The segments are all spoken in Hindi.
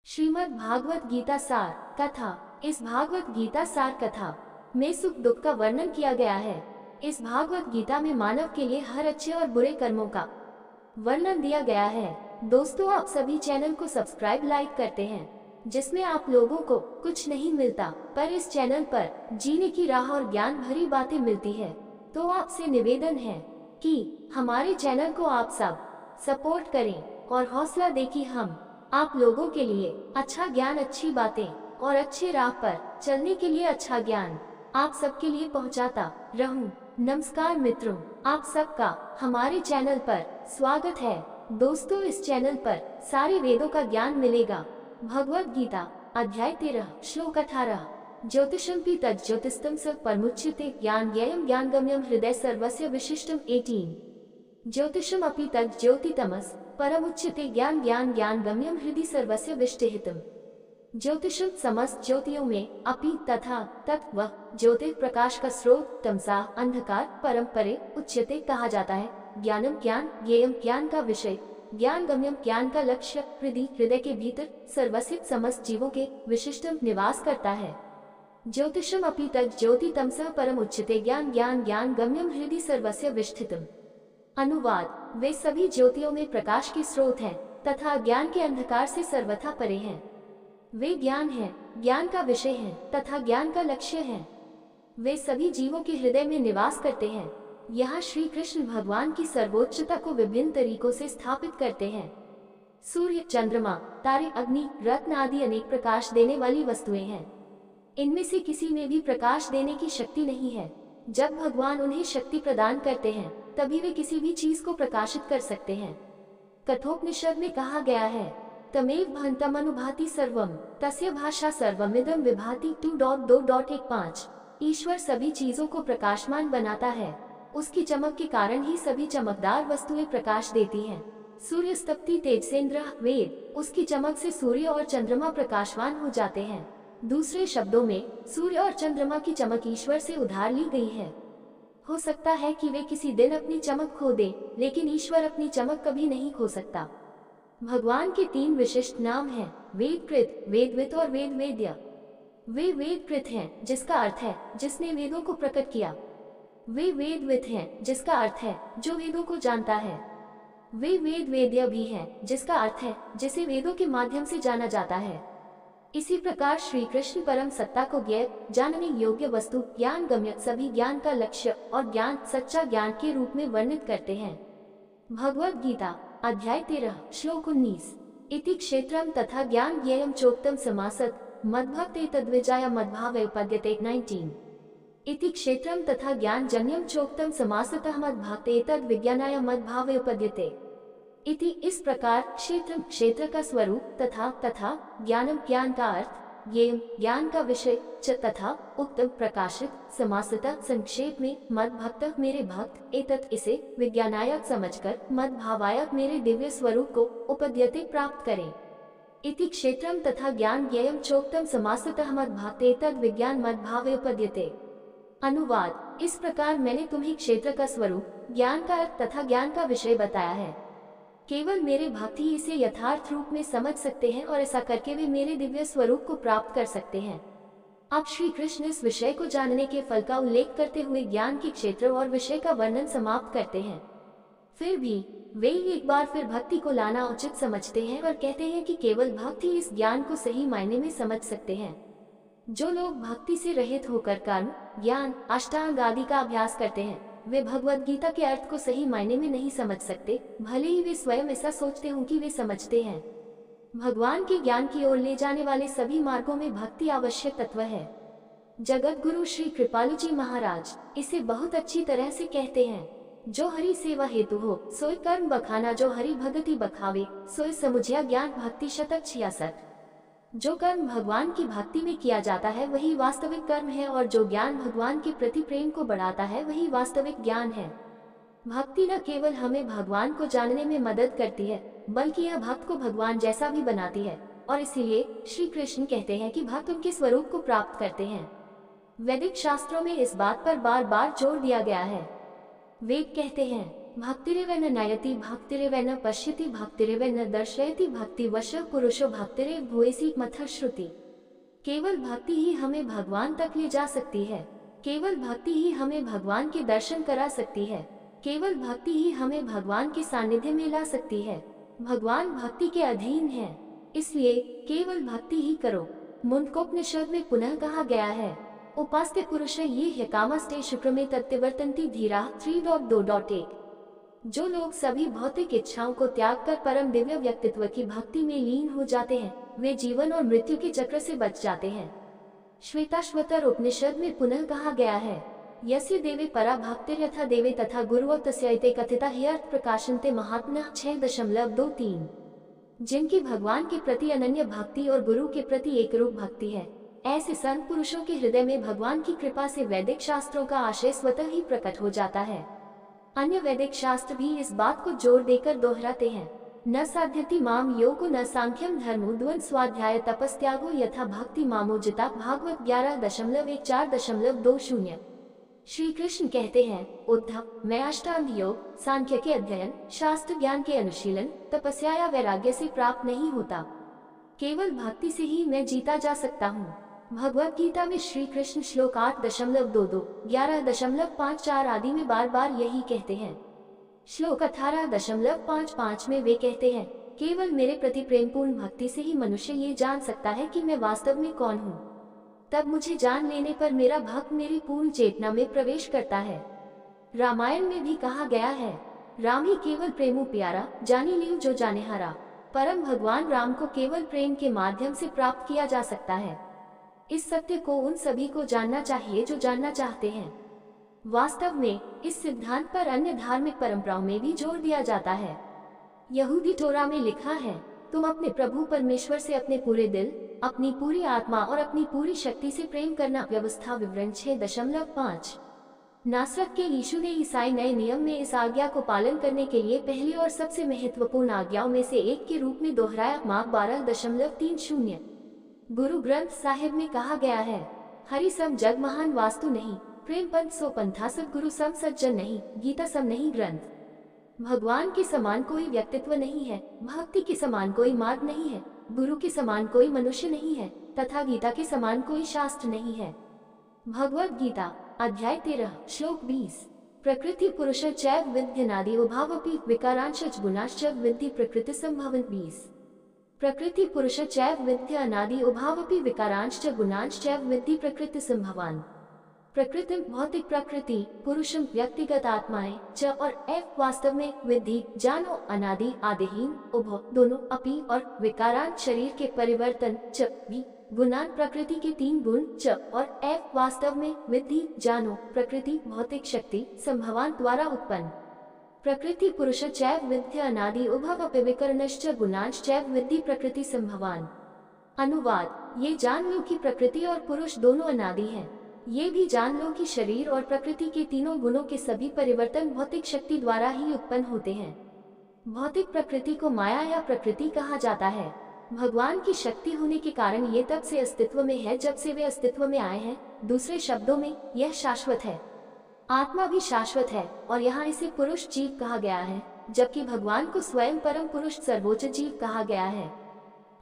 श्रीमद् भागवत गीता सार कथा। इस भागवत गीता सार कथा में सुख दुख का वर्णन किया गया है। इस भागवत गीता में मानव के लिए हर अच्छे और बुरे कर्मों का वर्णन दिया गया है। दोस्तों, आप सभी चैनल को सब्सक्राइब लाइक करते हैं, जिसमें आप लोगों को कुछ नहीं मिलता, पर इस चैनल पर जीने की राह और ज्ञान भरी बातें मिलती है। तो आपसे निवेदन है कि हमारे चैनल को आप सब सपोर्ट करें और हौसला दें कि हम आप लोगों के लिए अच्छा ज्ञान, अच्छी बातें और अच्छे राह पर चलने के लिए अच्छा ज्ञान आप सबके लिए पहुंचाता रहूं। नमस्कार मित्रों, आप सबका हमारे चैनल पर स्वागत है। दोस्तों, इस चैनल पर सारे वेदों का ज्ञान मिलेगा। भगवत गीता अध्याय 13 श्लोक 18। ज्योतिषमपि तत् ज्योतिस्तम स परमुच्यते ज्ञान ज्ञेयं ज्ञानगम्यं हृदय सर्वस्य विशिष्टम 18। ज्योतिषमपि तत् ज्योतितमस् परमुच्यते ज्ञान ज्ञानगम्यं हृदि सर्वस्य विष्टिहितम्। ज्योतिषम समस्त ज्योतियों में, अपि तथा तत् वह ज्योति प्रकाश का स्रोत, तमसा अंधकार, परम परे उच्यते कहा जाता है। ज्ञानम ज्ञान, ज्ञेयम ज्ञान का विषय, ज्ञानगम्यम ज्ञान का लक्ष्य, हृदय के भीतर सर्वस्य समस्त जीवों के विशिष्टम निवास करता है। ज्योतिषम अपि तत् ज्योति तमसा परम उच्यते ज्ञान ज्ञानगम्यम हृदि सर्वस्य विष्ठितम्। अनुवाद: वे सभी ज्योतियों में प्रकाश के स्रोत हैं तथा ज्ञान के अंधकार से सर्वथा परे हैं। वे ज्ञान हैं, ज्ञान का विषय हैं तथा ज्ञान का लक्ष्य हैं। वे सभी जीवों के हृदय में निवास करते हैं। यहाँ श्री कृष्ण भगवान की सर्वोच्चता को विभिन्न तरीकों से स्थापित करते हैं। सूर्य, चंद्रमा, तारे, अग्नि, रत्न आदि अनेक प्रकाश देने वाली वस्तुएं हैं। इनमें से किसी में भी प्रकाश देने की शक्ति नहीं है। जब भगवान उन्हें शक्ति प्रदान करते हैं, तभी वे किसी भी चीज को प्रकाशित कर सकते हैं। कठोपनिषद में कहा गया है, तमेव भंतम अनुभाति सर्वम तस्य भाषा सर्वमिदं विभाति 2.2.15। ईश्वर सभी चीजों को प्रकाशमान बनाता है। उसकी चमक के कारण ही सभी चमकदार वस्तुएं प्रकाश देती हैं। सूर्य स्तप्ति तेजसेन्द्र वेद, उसकी चमक से सूर्य और चंद्रमा प्रकाशवान हो जाते हैं। दूसरे शब्दों में, सूर्य और चंद्रमा की चमक ईश्वर से उधार ली गई है। हो सकता है कि वे किसी दिन अपनी चमक खो दें, लेकिन ईश्वर अपनी चमक कभी नहीं खो सकता। भगवान के 3 विशिष्ट नाम हैं, वेदकृत, वेदवित और वेदवेद्य। वे वेदकृत हैं, जिसका अर्थ है जिसने वेदों को प्रकट किया। वे वेदवित हैं, जिसका अर्थ है जो वेदों को जानता है। वे वेदवेद्य भी हैं, जिसका अर्थ है जिसे वेदों के माध्यम से जाना जाता है। इसी प्रकार श्री कृष्ण परम सत्ता को ज्ञेय, जानने योग्य वस्तु, ज्ञान गम्य, सभी ज्ञान का लक्ष्य और ज्ञान, सच्चा ज्ञान के रूप में वर्णित करते हैं। भगवत गीता अध्याय 13 श्लोक 19। इति क्षेत्रम तथा ज्ञान ज्ञेयम चोक्तम समासत मद्भक्ते तद्विजाय मद्भावोपद्यते 19। इति क्षेत्रम तथा ज्ञान जन्यम चोक्तम समासतः मद्भक्ते तद्विज्ञानाय मद्भावोपद्यते। इति इस प्रकार क्षेत्र, क्षेत्र का स्वरूप, तथा ज्ञानम ज्ञान का अर्थ, ज्ञेयम ज्ञान का विषय, च तथा उक्तम प्रकाशित, समासतः संक्षेप में, मद भक्त मेरे भक्त, एतत् इसे, विज्ञानायक समझकर, मद भावायक मेरे दिव्य स्वरूप को, उपद्यते प्राप्त करें। इति क्षेत्रम तथा ज्ञान ज्ञेयम चोक्तम समासतः मद भक्त एतद् विज्ञान मद भावे उपद्यते। अनुवाद: इस प्रकार मैंने तुम्हें क्षेत्र का स्वरूप, ज्ञान का अर्थ तथा ज्ञान का विषय बताया है। केवल मेरे भक्त ही इसे यथार्थ रूप में समझ सकते हैं और ऐसा करके वे मेरे दिव्य स्वरूप को प्राप्त कर सकते हैं। अब श्री कृष्ण इस विषय को जानने के फल का उल्लेख करते हुए ज्ञान के क्षेत्र और विषय का वर्णन समाप्त करते हैं। फिर भी वे एक बार फिर भक्ति को लाना उचित समझते हैं और कहते हैं कि केवल भक्त ही इस ज्ञान को सही मायने में समझ सकते हैं। जो लोग भक्ति से रहित होकर कर्म, ज्ञान, अष्टांग आदि का अभ्यास करते हैं, वे भगवत गीता के अर्थ को सही मायने में नहीं समझ सकते, भले ही वे स्वयं ऐसा सोचते हों कि वे समझते हैं। भगवान के ज्ञान की ओर ले जाने वाले सभी मार्गों में भक्ति आवश्यक तत्व है। जगत गुरु श्री कृपालु जी महाराज इसे बहुत अच्छी तरह से कहते हैं, जो हरि सेवा हेतु हो सोई कर्म बखाना, जो हरि भगति बखावे सोई समुझिया ज्ञान भक्ति शतक 66। जो कर्म भगवान की भक्ति में किया जाता है वही वास्तविक कर्म है, और जो ज्ञान भगवान के प्रति प्रेम को बढ़ाता है वही वास्तविक ज्ञान है। भक्ति न केवल हमें भगवान को जानने में मदद करती है, बल्कि यह भक्त को भगवान जैसा भी बनाती है, और इसीलिए श्री कृष्ण कहते हैं कि भक्त उनके स्वरूप को प्राप्त करते हैं। वैदिक शास्त्रों में इस बात पर बार बार जोर दिया गया है। वेद कहते हैं, भक्तिरेवेन नयति भक्तिरेवेन पश्यति भक्तिरेवेन दर्शयति भक्ति वश पुरुषो भक्तिरे भूयसी मथ श्रुति। केवल भक्ति ही हमें भगवान तक ले जा सकती है। केवल भक्ति ही हमें भगवान के दर्शन करा सकती है। केवल भक्ति ही हमें भगवान के सानिध्य में ला सकती है। भगवान भक्ति के अधीन है, इसलिए केवल भक्ति ही करो। मुंडकोपनिषद में पुनः कहा गया है, उपास्ते पुरुष ये ह्यकामस्ते शुक्र में तत्वर्तन्ति धीरा 3.2.1। जो लोग सभी भौतिक इच्छाओं को त्याग कर परम दिव्य व्यक्तित्व की भक्ति में लीन हो जाते हैं, वे जीवन और मृत्यु के चक्र से बच जाते हैं। श्वेताश्वतर उपनिषद में पुनः कहा गया है, यस्य देवे परा भक्तिर्यथा देवे तथा गुरुव तस्यैते कथिता ह्यर्थ प्रकाशन्ते महात्मनः 6.23। जिनकी भगवान के प्रति अनन्य भक्ति और गुरु के प्रति एक रूप भक्ति है, ऐसे संत पुरुषों के हृदय में भगवान की कृपा से वैदिक शास्त्रों का आशय स्वतः ही प्रकट हो जाता है। अन्य वैदिक शास्त्र भी इस बात को जोर देकर दोहराते हैं, न साध्यति माम योगो न सांख्यम धर्मो द्वंद स्वाध्याय तपस्त्यागो यथा भक्ति मामोजिता भागवत 11.1.4.20। श्री कृष्ण कहते हैं, उद्धव, मैं अष्टांग योग, सांख्य के अध्ययन, शास्त्र ज्ञान के अनुशीलन, तपस्या या वैराग्य से प्राप्त नहीं होता। केवल भक्ति से ही मैं जीता जा सकता हूँ। भगवत गीता में श्री कृष्ण श्लोक 8.22, 11.54 आदि में बार बार यही कहते हैं। श्लोक 18.55 में वे कहते हैं, केवल मेरे प्रति प्रेमपूर्ण भक्ति से ही मनुष्य ये जान सकता है कि मैं वास्तव में कौन हूँ। तब मुझे जान लेने पर मेरा भक्त मेरी पूर्ण चेतना में प्रवेश करता है। रामायण में भी कहा गया है, राम ही केवल प्रेमु प्यारा, जानी लियो जो जाने हारा। परम भगवान राम को केवल प्रेम के माध्यम से प्राप्त किया जा सकता है। इस सत्य को उन सभी को जानना चाहिए जो जानना चाहते हैं। वास्तव में इस सिद्धांत पर अन्य धार्मिक परंपराओं में भी जोर दिया जाता है। यहूदी टोरा में लिखा है, तुम अपने प्रभु परमेश्वर से अपने पूरे दिल, अपनी पूरी आत्मा और अपनी पूरी शक्ति से प्रेम करना। व्यवस्था विवरण 6.5। नासरत के यीशु ने ईसाई नए नियम में इस आज्ञा को पालन करने के लिए पहली और सबसे महत्वपूर्ण आज्ञाओं में से एक के रूप में दोहराया। मार्क 12.30। गुरु ग्रंथ साहिब में कहा गया है, हरि सम जग महान वास्तु नहीं, प्रेम पंथ सो पंथा सदगुरु सम सज्जन नहीं, गीता सम नहीं ग्रंथ। भगवान के समान कोई व्यक्तित्व नहीं है, भक्ति के समान कोई मार्ग नहीं है, गुरु के समान कोई मनुष्य नहीं है, तथा गीता के समान कोई शास्त्र नहीं है। भगवत गीता अध्याय 13 श्लोक 20। प्रकृति पुरुष चैव विद्यनादि उभावपि विकारांश गुणाश्च विद्धि प्रकृति संभवन 20। प्रकृति पुरुष चैव विद्य अनादि उभावपि विकारांश गुणांश विद्धि प्रकृति संभवान। प्रकृति भौतिक प्रकृति, पुरुषम व्यक्तिगत आत्माएं, च और एफ वास्तव में, विधि जानो अनादि आदिहीन, उभ दोनों, अपि और विकारांत शरीर के परिवर्तन, च भी गुणान प्रकृति के 3 गुण, च और एफ वास्तव में, विधि जानो प्रकृति भौतिक शक्ति संभवान द्वारा उत्पन्न। प्रकृति पुरुष चैव विद्य अनादि उभव विकरणश्च गुणांश विद्धि प्रकृति संभवान। अनुवाद, ये जान लो कि प्रकृति और पुरुष दोनों अनादि हैं। ये भी जान लो कि शरीर और प्रकृति के तीनों गुणों के सभी परिवर्तन भौतिक शक्ति द्वारा ही उत्पन्न होते हैं। भौतिक प्रकृति को माया या प्रकृति कहा जाता है। भगवान की शक्ति होने के कारण ये तब से अस्तित्व में है जब से वे अस्तित्व में आए हैं। दूसरे शब्दों में यह शाश्वत है। आत्मा भी शाश्वत है और यहाँ इसे पुरुष जीव कहा गया है, जबकि भगवान को स्वयं परम पुरुष सर्वोच्च जीव कहा गया है।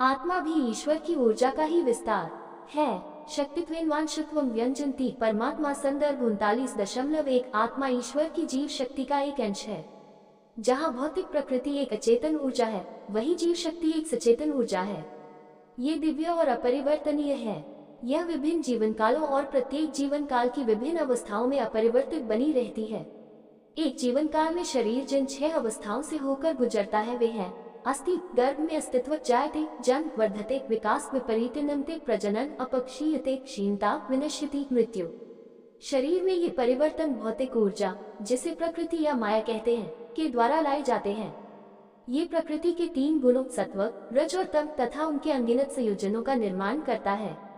आत्मा भी ईश्वर की ऊर्जा का ही विस्तार है। शक्तित्वेन्वांशत्वं व्यंजन्ति परमात्मा संदर्भ 39.1। आत्मा ईश्वर की जीव शक्ति का एक अंश है। जहाँ भौतिक प्रकृति एक अचेतन ऊर्जा है, वही जीव शक्ति एक सचेतन ऊर्जा है। ये दिव्य और अपरिवर्तनीय है। यह विभिन्न जीवन कालों और प्रत्येक जीवन काल की विभिन्न अवस्थाओं में अपरिवर्तित बनी रहती है। एक जीवन काल में शरीर जिन 6 अवस्थाओं से होकर गुजरता है वे हैं: अस्ति, गर्भ में अस्तित्व, जायते, जन्म, वर्धते, विकास, विपरीतनमते, प्रजनन, अपक्षीयते, क्षीणता, विनश्यति, मृत्यु। शरीर में ये परिवर्तन भौतिक ऊर्जा, जिसे प्रकृति या माया कहते हैं, के द्वारा लाए जाते हैं। ये प्रकृति के 3 गुणों सत्व, रज और तम तथा उनके अनगिनत संयोजनों का निर्माण करता है।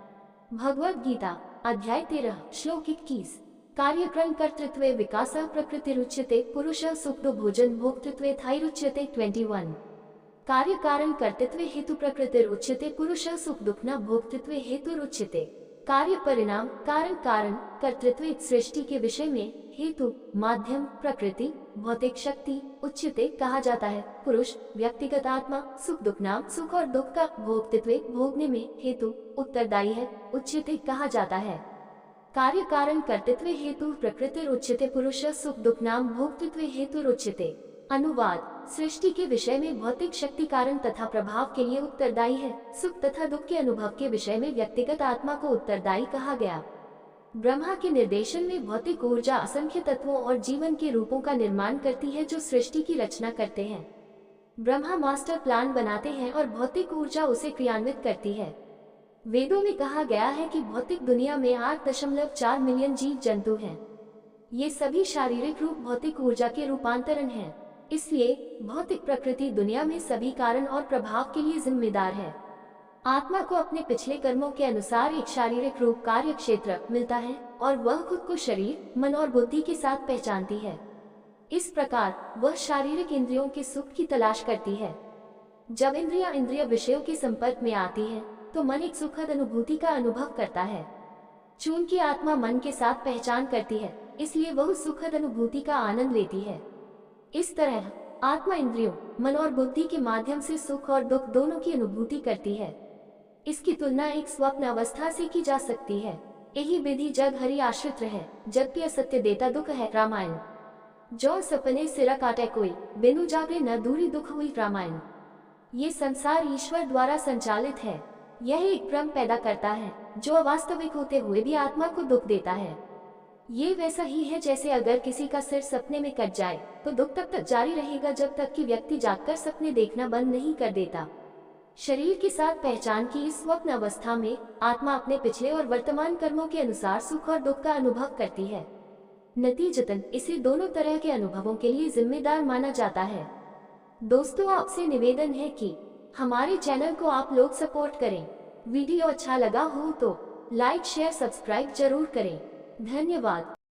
भगवत गीता अध्याय 13 श्लोक 21। कार्यक्रम कर्तृत्वे विकास प्रकृतिरुच्यते पुरुष सुखदो भोजन भोक्तृत्वे थाईरुच्यते 21। कार्य कारण कर्तृत्व हेतु प्रकृतिरुच्यते पुरुष सुख दुख न भोक्तृत्व हेतु रुच्यते। कार्य परिणाम कारण कारण कर्तृत्व सृष्टि के विषय में हेतु माध्यम प्रकृति भौतिक शक्ति उच्चते कहा जाता है। पुरुष व्यक्तिगत आत्मा सुख दुख नाम सुख और दुख का भोक्तृत्व भोगने में हेतु उत्तरदायी है उच्चते कहा जाता है। कार्य कारण कर्तृत्व हेतु प्रकृति उच्चते पुरुष सुख दुख नाम भोक्तृत्व हेतु उच्चते। अनुवाद सृष्टि के विषय में भौतिक शक्ति कारण तथा प्रभाव के लिए उत्तरदायी है। सुख तथा दुख के अनुभव के विषय में व्यक्तिगत आत्मा को उत्तरदायी कहा गया। ब्रह्मा के निर्देशन में भौतिक ऊर्जा असंख्य तत्वों और जीवन के रूपों का निर्माण करती है जो सृष्टि की रचना करते हैं। ब्रह्मा मास्टर प्लान बनाते हैं और भौतिक ऊर्जा उसे क्रियान्वित करती है। वेदों में कहा गया है कि भौतिक दुनिया में 8.4 मिलियन जीव जंतु हैं। ये सभी शारीरिक रूप भौतिक ऊर्जा के रूपांतरण हैं। इसलिए भौतिक प्रकृति दुनिया में सभी कारण और प्रभाव के लिए जिम्मेदार है। आत्मा को अपने पिछले कर्मों के अनुसार एक शारीरिक रूप कार्य क्षेत्र मिलता है और वह खुद को शरीर मन और बुद्धि के साथ पहचानती है। इस प्रकार वह शारीरिक इंद्रियों के सुख की तलाश करती है। जब इंद्रिय विषयों के संपर्क में आती है तो मन एक सुखद अनुभूति का अनुभव करता है। चूंकि आत्मा मन के साथ पहचान करती है इसलिए वह सुखद अनुभूति का आनंद लेती है। इस तरह आत्मा इंद्रियों मन और बुद्धि के माध्यम से सुख और दुख दोनों की अनुभूति करती है। इसकी तुलना एक स्वप्न अवस्था से की जा सकती है। यही विधि जग हरि आश्रित है जबकि असत्य देता दुख है। रामायण। जो सपने सिरा काटे कोई बिनु जागे न दूरी दुख हुई। रामायण। ये संसार ईश्वर द्वारा संचालित है। यह एक भ्रम पैदा करता है जो अवास्तविक होते हुए भी आत्मा को दुख देता है। ये वैसा ही है जैसे अगर किसी का सिर सपने में कट जाए तो दुख तब तक जारी रहेगा जब तक कि व्यक्ति जागकर सपने देखना बंद नहीं कर देता। शरीर के साथ पहचान की इस स्वप्न अवस्था में आत्मा अपने पिछले और वर्तमान कर्मों के अनुसार सुख और दुख का अनुभव करती है। नतीजतन इसे दोनों तरह के अनुभवों के लिए जिम्मेदार माना जाता है। दोस्तों, आपसे निवेदन है कि हमारे चैनल को आप लोग सपोर्ट करें। वीडियो अच्छा लगा हो तो लाइक शेयर सब्सक्राइब जरूर करें। धन्यवाद।